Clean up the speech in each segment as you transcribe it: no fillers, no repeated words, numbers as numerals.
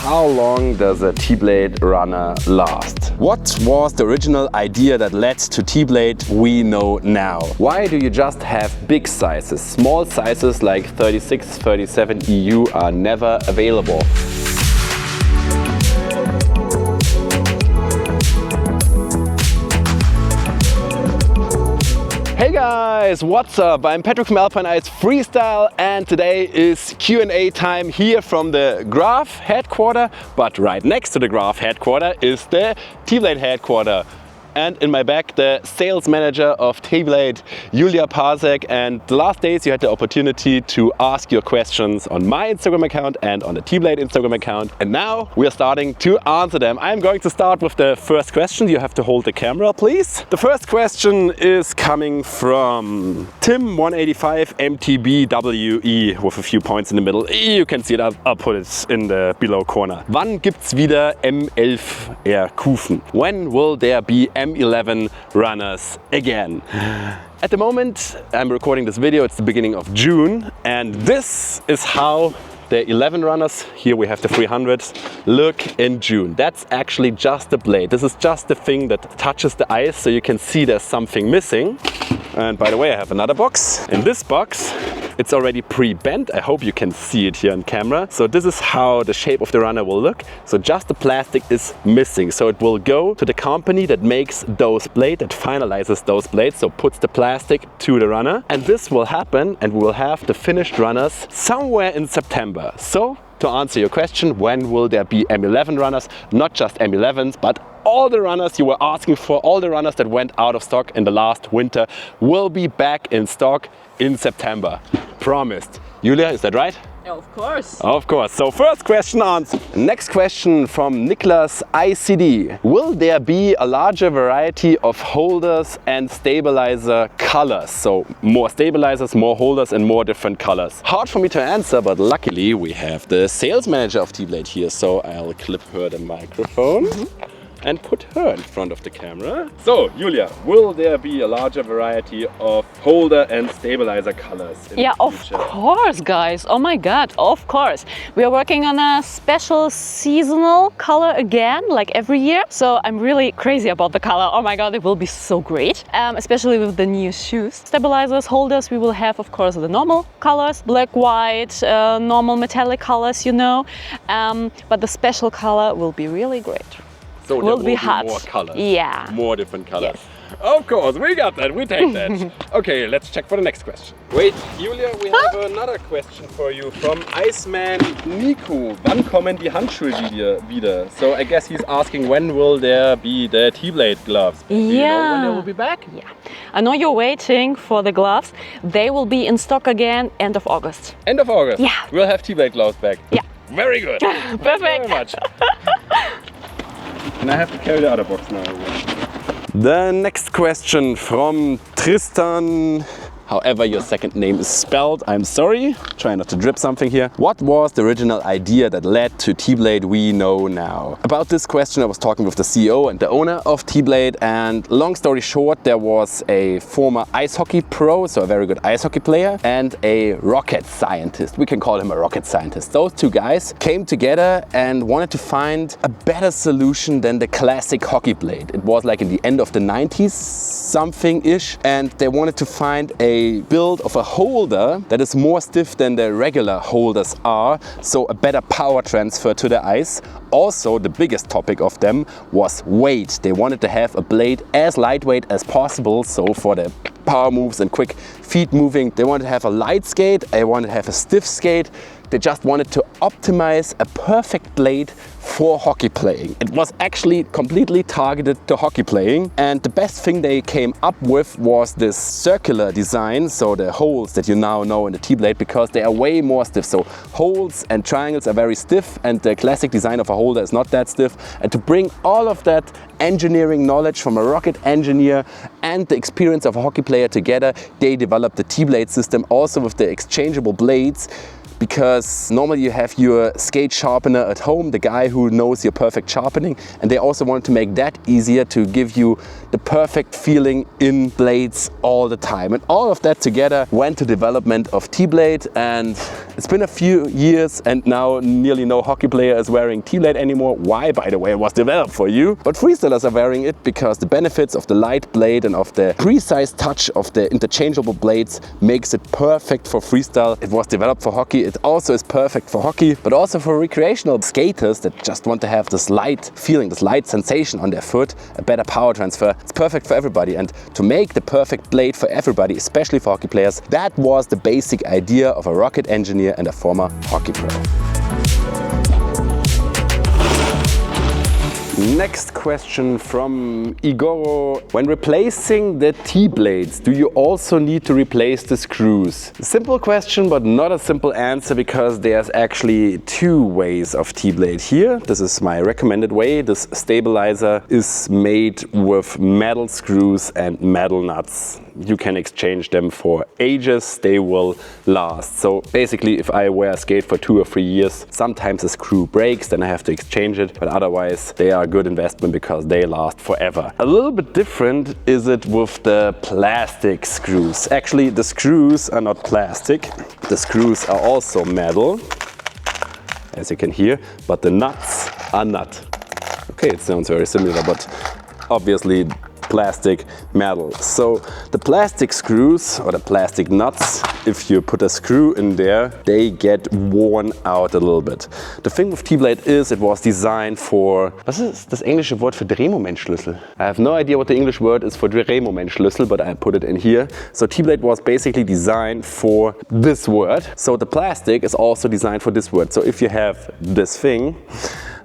How long does a T-blade runner last? What was the original idea that led to T-blade we know now? Why do you just have big sizes? Small sizes like 36, 37 EU are never available. Hey guys, what's up? I'm Patrick from Alpine Freestyle, and today is Q&A time here from the Graph headquarter. But right next to the Graph headquarter is the T-blade headquarter. And in my back, the sales manager of T-blade, Julia Pasek. And the last days you had the opportunity to ask your questions on my Instagram account and on the T-blade Instagram account. And now we are starting to answer them. I'm going to start with the first question. You have to hold the camera, please. The first question is coming from Tim185MTBWE with a few points in the middle. You can see it, I'll put it in the below corner. Wann gibt's wieder M11 Kufen? When will there be M11 runners again? At the moment I'm recording this video, it's the beginning of June, and this is how the 11 runners, here we have the 300s, look in June. That's actually just the blade. This is just the thing that touches the ice, so you can see there's something missing. And by the way, I have another box. In this box, it's already pre-bent. I hope you can see it here on camera. So this is how the shape of the runner will look. So just the plastic is missing. So it will go to the company that makes those blades, that finalizes those blades, so puts the plastic to the runner. And this will happen, and we will have the finished runners somewhere in September. So to answer your question, when will there be M11 runners? Not just M11s, but all the runners you were asking for, all the runners that went out of stock in the last winter will be back in stock in September. Promised. Julia, is that right? Of course. Of course. So first question answered. Next question from Niklas ICD. Will there be a larger variety of holders and stabilizer colors? So more stabilizers, more holders and more different colors. Hard for me to answer, but luckily we have the sales manager of T-blade here. So I'll clip her the microphone. And put her in front of the camera. So, Julia, will there be a larger variety of holder and stabilizer colors in the future? Of course, guys. Oh my God, of course. We are working on a special seasonal color again, like every year. So I'm really crazy about the color. Oh my God, it will be so great. Especially with the new shoes. Stabilizers, holders, we will have, of course, the normal colors. Black, white, normal metallic colors, you know. But the special color will be really great. So there will be hot. More colors. Yeah. More different colors. Yes. Of course, we got that, we take that. Okay, let's check for the next question. Wait, Julia, we have another question for you from Iceman Nico. Wann kommen die Handschuhe wieder? So I guess he's asking, when will there be the T-blade gloves? Yeah. Do you know when they will be back? Yeah. I know you're waiting for the gloves. They will be in stock again end of August. End of August? Yeah. We'll have T-blade gloves back? Yeah. Very good. Perfect. Thank you very much. And I have to carry the other box now. The next question from Tristan. However your second name is spelled, I'm sorry. Try not to drip something here. What was the original idea that led to T-blade we know now? About this question I was talking with the CEO and the owner of T-blade, and long story short, there was a former ice hockey pro, so a very good ice hockey player, and a rocket scientist. We can call him a rocket scientist. Those two guys came together and wanted to find a better solution than the classic hockey blade. It was like in the end of the 90s something-ish, and they wanted to find a build of a holder that is more stiff than the regular holders are, so a better power transfer to the ice. Also, the biggest topic of them was weight. They wanted to have a blade as lightweight as possible, so for the power moves and quick feet moving, they wanted to have a light skate, they wanted to have a stiff skate. They just wanted to optimize a perfect blade for hockey playing. It was actually completely targeted to hockey playing, and the best thing they came up with was this circular design, so the holes that you now know in the T-blade, because they are way more stiff. So holes and triangles are very stiff, and the classic design of a holder is not that stiff. And to bring all of that engineering knowledge from a rocket engineer and the experience of a hockey player together, they developed the T-blade system, also with the exchangeable blades, because normally you have your skate sharpener at home, the guy who knows your perfect sharpening, and they also wanted to make that easier to give you the perfect feeling in blades all the time. And all of that together went to development of T-Blade, and it's been a few years and now nearly no hockey player is wearing T-Blade anymore. Why? By the way, it was developed for you. But freestylers are wearing it because the benefits of the light blade and of the precise touch of the interchangeable blades makes it perfect for freestyle. It was developed for hockey. It also is perfect for hockey, but also for recreational skaters that just want to have this light feeling, this light sensation on their foot, a better power transfer. It's perfect for everybody. And to make the perfect blade for everybody, especially for hockey players, that was the basic idea of a rocket engineer and a former hockey pro. Next question from Igoro. When replacing the T-blades, do you also need to replace the screws? Simple question, but not a simple answer, because there's actually two ways of T-blade here. This is my recommended way. This stabilizer is made with metal screws and metal nuts. You can exchange them for ages, they will last. So basically, if I wear a skate for 2 or 3 years, sometimes a screw breaks, then I have to exchange it, but otherwise they are a good investment because they last forever. A little bit different is it with the plastic screws. Actually, the screws are not plastic. The screws are also metal, as you can hear, but the nuts are not. Okay, it sounds very similar, but obviously plastic, metal. So the plastic screws or the plastic nuts, if you put a screw in there, they get worn out a little bit. The thing with T-Blade is it was designed for, was ist das englische Wort für Drehmomentschlüssel? I have no idea what the English word is for Drehmomentschlüssel, but I put it in here. So T-Blade was basically designed for this word. So the plastic is also designed for this word. So if you have this thing,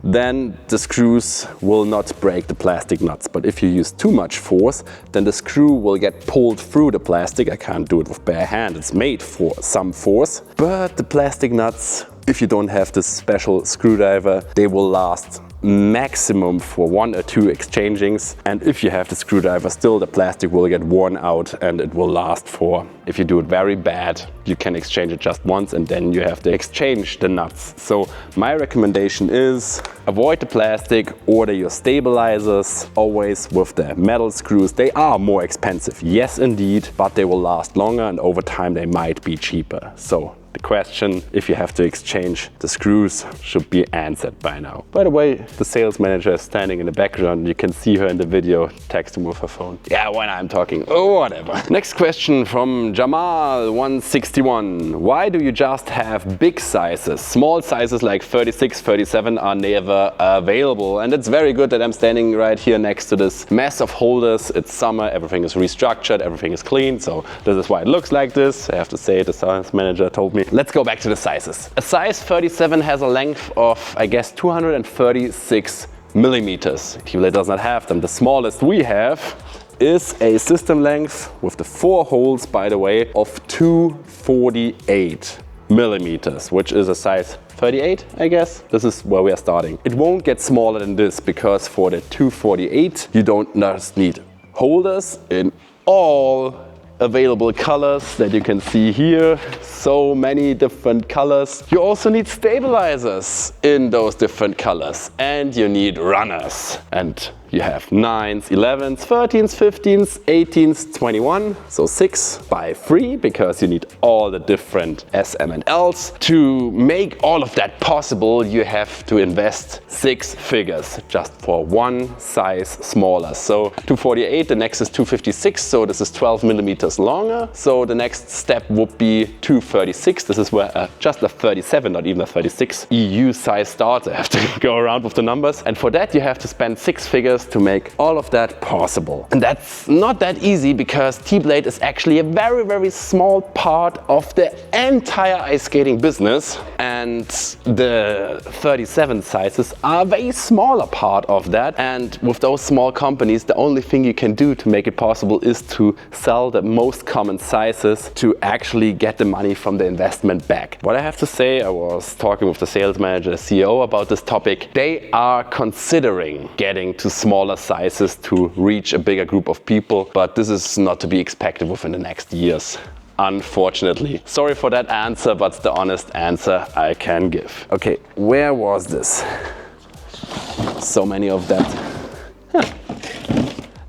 then the screws will not break the plastic nuts. But if you use too much force, then the screw will get pulled through the plastic. I can't do it with bare hand, it's made for some force. But the plastic nuts, if you don't have this special screwdriver, they will last maximum for 1 or 2 exchangings. And if you have the screwdriver, still the plastic will get worn out and it will last for, if you do it very bad, you can exchange it just once and then you have to exchange the nuts. So my recommendation is avoid the plastic, order your stabilizers always with the metal screws. They are more expensive, yes indeed, but they will last longer and over time they might be cheaper. So the question, if you have to exchange the screws, should be answered by now. By the way, the sales manager is standing in the background. You can see her in the video texting with her phone. Yeah, when I'm talking, oh, whatever. Next question from Jamal161. Why do you just have big sizes? Small sizes like 36, 37 are never available. And it's very good that I'm standing right here next to this mess of holders. It's summer, everything is restructured, everything is clean. So this is why it looks like this. I have to say, the sales manager told me. Let's go back to the sizes. A size 37 has a length of, I guess, 236 millimeters. T-Blade does not have them. The smallest we have is a system length with the 4 holes, by the way, of 248 millimeters, which is a size 38, I guess. This is where we are starting. It won't get smaller than this because for the 248, you don't just need holders in all available colors that you can see here. So many different colors. You also need stabilizers in those different colors, and you need runners. And you have 9s, 11s, 13s, 15s, 18s, 21. So 6 by 3 because you need all the different SM and Ls. To make all of that possible, you have to invest 6 figures just for one size smaller. So 248, the next is 256, so this is 12 millimeters longer. So the next step would be 236. This is where just a 37, not even a 36 EU size starts. I have to go around with the numbers. And for that you have to spend 6 figures to make all of that possible. And that's not that easy because T-Blade is actually a very, very small part of the entire ice skating business. And the 37 sizes are a very smaller part of that. And with those small companies, the only thing you can do to make it possible is to sell the most common sizes to actually get the money from the investment back. What I have to say, I was talking with the sales manager, the CEO about this topic. They are considering getting to smaller sizes to reach a bigger group of people, but this is not to be expected within the next years. unfortunately. Sorry for that answer, but it's the honest answer I can give. Okay, where was this? So many of that.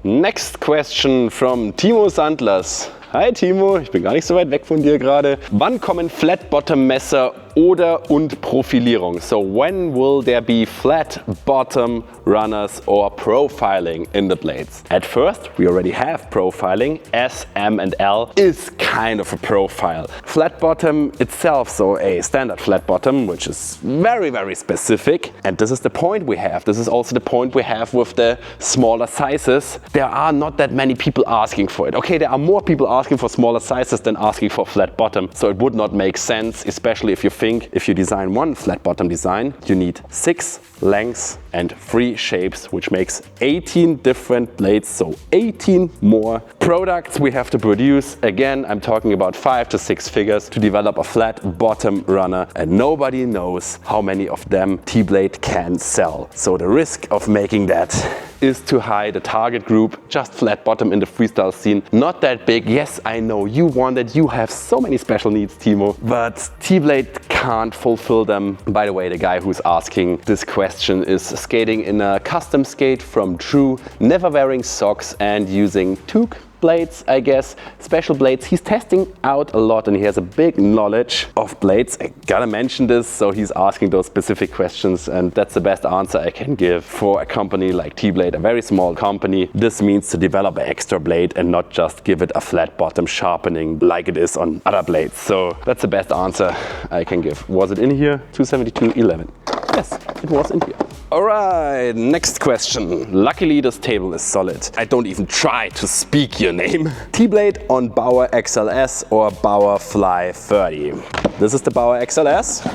Next question from Timo Sandlers. Hi Timo, ich bin gar nicht so weit weg von dir gerade. Wann kommen Flat-Bottom-Messer oder und Profilierung? So when will there be flat bottom runners or profiling in the blades? At first, we already have profiling. S, M and L is kind of a profile. Flat bottom itself, so a standard flat bottom, which is very, very specific. And this is the point we have. This is also the point we have with the smaller sizes. There are not that many people asking for it. Okay, there are more people asking for smaller sizes than asking for flat bottom. So it would not make sense, especially if you think if you design one flat bottom design, you need 6 lengths and 3 shapes, which makes 18 different blades, so 18 more products we have to produce. Again, I'm talking about 5 to 6 figures to develop a flat bottom runner, and nobody knows how many of them T-Blade can sell. So the risk of making that is too high. The target group, just flat bottom in the freestyle scene, not that big. Yes, I know you want it. You have so many special needs, Timo, but T-Blade can't fulfill them. By the way, the guy who's asking this question is skating in a custom skate from Drew, never wearing socks and using Toque blades, I guess, special blades. He's testing out a lot and he has a big knowledge of blades. I gotta mention this, so he's asking those specific questions, and that's the best answer I can give for a company like T-Blade, a very small company. This means to develop an extra blade and not just give it a flat bottom sharpening like it is on other blades. So that's the best answer I can give. Was it in here? 272.11. Yes, it was in here. Alright, next question. Luckily this table is solid. I don't even try to speak your name. T-Blade on Bauer XLS or Bauer Fly 30. This is the Bauer XLS.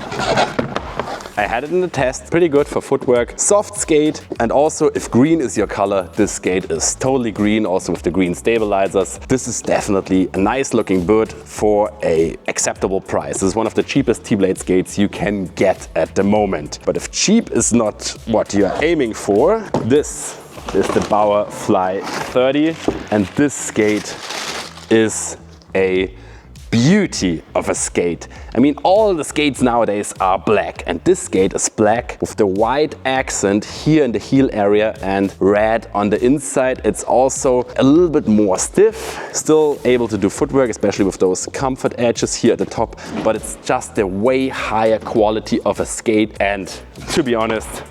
I had it in the test, pretty good for footwork, soft skate, and also if green is your color, this skate is totally green, also with the green stabilizers. This is definitely a nice looking boot for a acceptable price. This is one of the cheapest T-Blade skates you can get at the moment. But if cheap is not what you're aiming for, this is the Bauer Fly 30, and this skate is a beauty of a skate. I mean, all the skates nowadays are black, and this skate is black with the white accent here in the heel area and red on the inside. It's also a little bit more stiff, still able to do footwork, especially with those comfort edges here at the top, but it's just a way higher quality of a skate. And to be honest,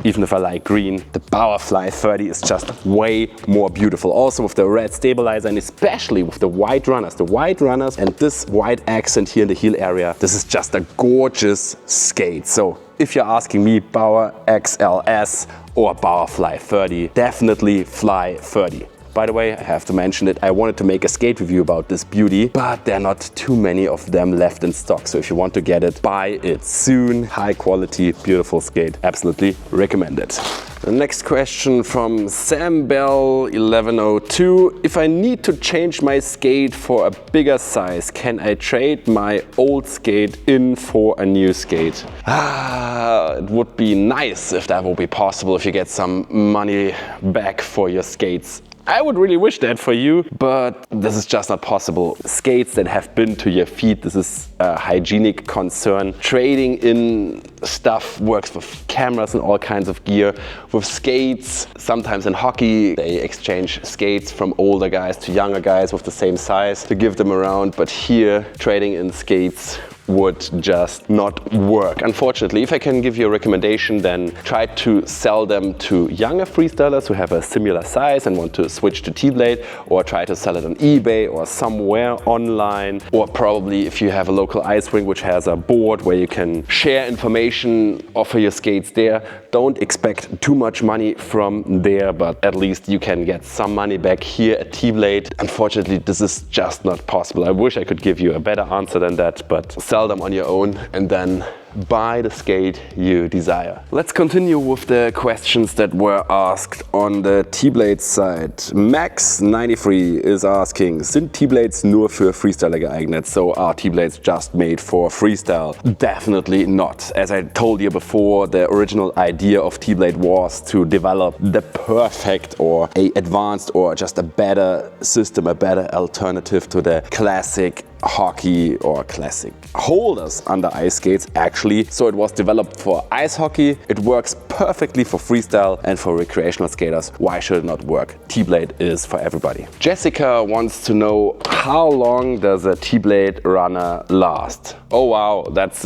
even if I like green, the Bauer Fly 30 is just way more beautiful. Also with the red stabilizer and especially with the white runners. The white runners and this white accent here in the heel area, this is just a gorgeous skate. So if you're asking me, Bauer XLS or Bauer Fly 30, definitely Fly 30. By the way, I have to mention it, I wanted to make a skate review about this beauty, but there are not too many of them left in stock. So if you want to get it, buy it soon. High quality, beautiful skate. Absolutely recommend it. The next question from Sam Bell 1102. If I need to change my skate for a bigger size, can I trade my old skate in for a new skate? It would be nice if that would be possible, if you get some money back for your skates. I would really wish that for you, but this is just not possible. Skates that have been to your feet, this is a hygienic concern. Trading in stuff works with cameras and all kinds of gear. With skates, sometimes in hockey, they exchange skates from older guys to younger guys with the same size to give them around. But here, trading in skates would just not work. Unfortunately, if I can give you a recommendation, then try to sell them to younger freestylers who have a similar size and want to switch to T-Blade, or try to sell it on eBay or somewhere online, or probably if you have a local ice rink which has a board where you can share information, offer your skates there. Don't expect too much money from there, but at least you can get some money back here at T-Blade. Unfortunately, this is just not possible. I wish I could give you a better answer than that, but sell them on your own, and then buy the skate you desire. Let's continue with the questions that were asked on the T-Blades side. Max93 is asking, sind T-Blades nur für Freestyler geeignet? So are T-Blades just made for freestyle? Definitely not. As I told you before, the original idea of T-Blade was to develop the perfect or a advanced or just a better system, a better alternative to the classic hockey or classic holders under ice skates actually. So it was developed for ice hockey. It works perfectly for freestyle and for recreational skaters. Why should it not work? T-Blade is for everybody. Jessica wants to know, how long does a T-Blade runner last? Oh wow, that's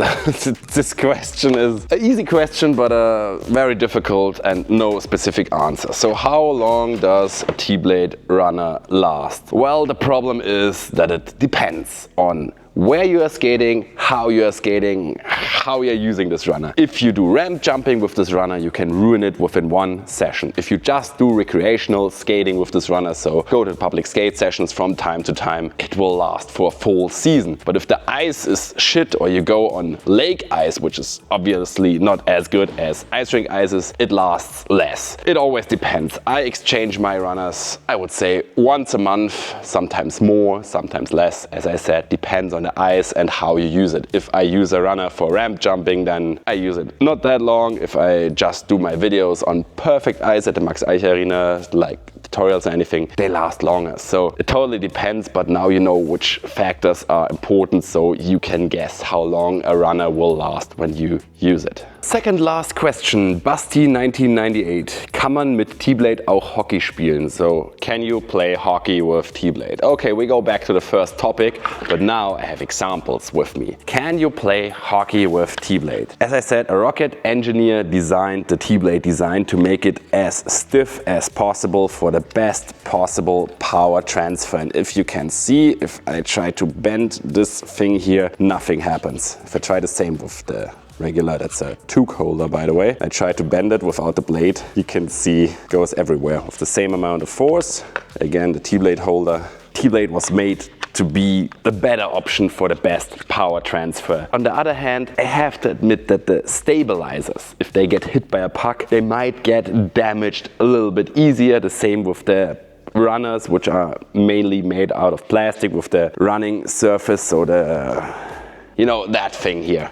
this question is an easy question, but very difficult and no specific answer. So how long does a T-Blade runner last? Well, the problem is that it depends on where you are skating, how you are skating, how you are using this runner. If you do ramp jumping with this runner, you can ruin it within one session. If you just do recreational skating with this runner, so go to public skate sessions from time to time, it will last for a full season. But if the ice is shit, or you go on lake ice, which is obviously not as good as ice rink ices, it lasts less. It always depends. I exchange my runners, I would say, once a month, sometimes more, sometimes less. As I said, depends on the ice and how you use it. If I use a runner for ramp jumping, then I use it not that long. If I just do my videos on perfect ice at the Max Eicher Arena, like tutorials or anything, they last longer. So it totally depends, but now you know which factors are important, so you can guess how long a runner will last when you use it. Second last question, Basti 1998. Kann man mit T-Blade auch Hockey spielen? So, can you play hockey with T-Blade? Okay, we go back to the first topic, but now I have examples with me. Can you play hockey with T-Blade? As I said, a rocket engineer designed the T-Blade design to make it as stiff as possible for the best possible power transfer. And if you can see, if I try to bend this thing here, nothing happens. If I try the same with the regular, that's a toque holder by the way, I try to bend it without the blade, you can see it goes everywhere with the same amount of force. Again, the T-Blade holder. T-Blade was made to be the better option for the best power transfer. On the other hand, I have to admit that the stabilizers, if they get hit by a puck, they might get damaged a little bit easier. The same with the runners, which are mainly made out of plastic with the running surface, so the, you know, that thing here.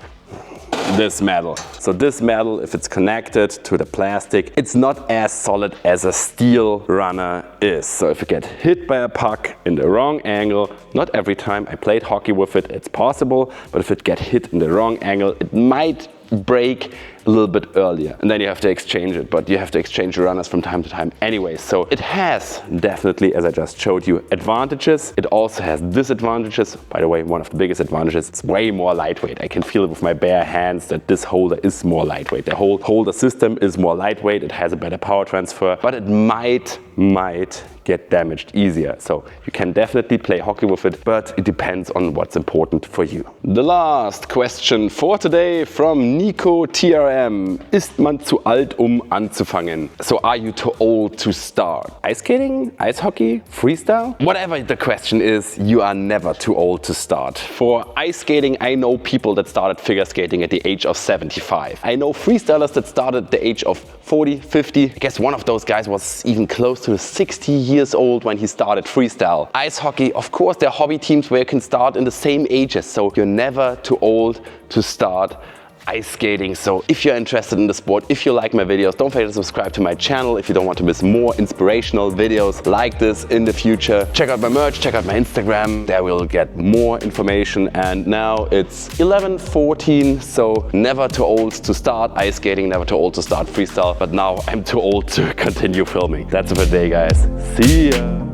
This metal. So this metal, if it's connected to the plastic, it's not as solid as a steel runner is. So if you get hit by a puck in the wrong angle, not every time I played hockey with it, it's possible, but if it gets hit in the wrong angle, it might break a little bit earlier, and then you have to exchange it, but you have to exchange the runners from time to time anyway. So it has definitely, as I just showed you, advantages. It also has disadvantages. By the way, one of the biggest advantages, it's way more lightweight. I can feel it with my bare hands that this holder is more lightweight. The whole holder system is more lightweight. It has a better power transfer, but it might get damaged easier. So you can definitely play hockey with it, but it depends on what's important for you. The last question for today from Nico TRM. Ist man zu alt, anzufangen? So are you too old to start? Ice skating? Ice hockey? Freestyle? Whatever the question is, you are never too old to start. For ice skating, I know people that started figure skating at the age of 75. I know freestylers that started at the age of 40, 50. I guess one of those guys was even close to 60 years old when he started freestyle. Ice hockey, of course, there are hobby teams where you can start in the same ages, so you're never too old to start ice skating. So if you're interested in the sport, if you like my videos, don't forget to subscribe to my channel if you don't want to miss more inspirational videos like this in the future. Check out my merch, check out my Instagram, there we'll get more information. And now it's 11:14, so never too old to start ice skating, never too old to start freestyle, but now I'm too old to continue filming. That's it for today, guys. See ya!